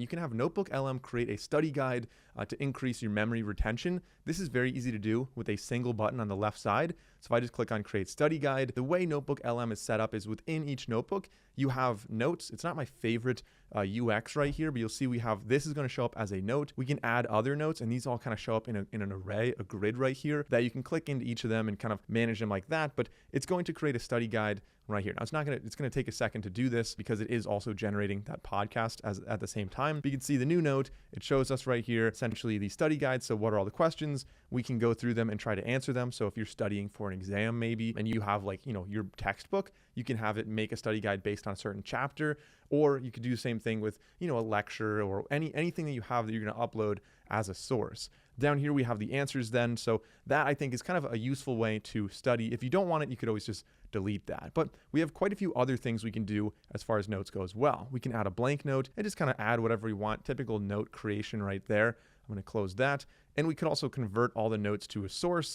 You can have NotebookLM create a study guide to increase your memory retention. This is very easy to do with a single button on the left side. So if I just click on Create Study Guide, the way NotebookLM is set up is within each notebook, you have notes. It's not my favorite UX right here, but you'll see we have, this is going to show up as a note. We can add other notes, and these all kind of show up in an array, a grid right here, that you can click into each of them and kind of manage them like that. But it's going to create a study guide right here. Now it's going to take a second to do this because it is also generating that podcast at the same time. But you can see the new note. It shows us right here, essentially the study guide. So what are all the questions? We can go through them and try to answer them. So if you're studying for an exam maybe, and you have like, your textbook, you can have it make a study guide based on a certain chapter, or you could do the same thing with, a lecture or anything that you have that you're going to upload as a source. Down here, we have the answers then. So that I think is kind of a useful way to study. If you don't want it, you could always just delete that. But we have quite a few other things we can do as far as notes go as well. We can add a blank note and just kind of add whatever we want. Typical note creation right there. I'm going to close that. And we could also convert all the notes to a source.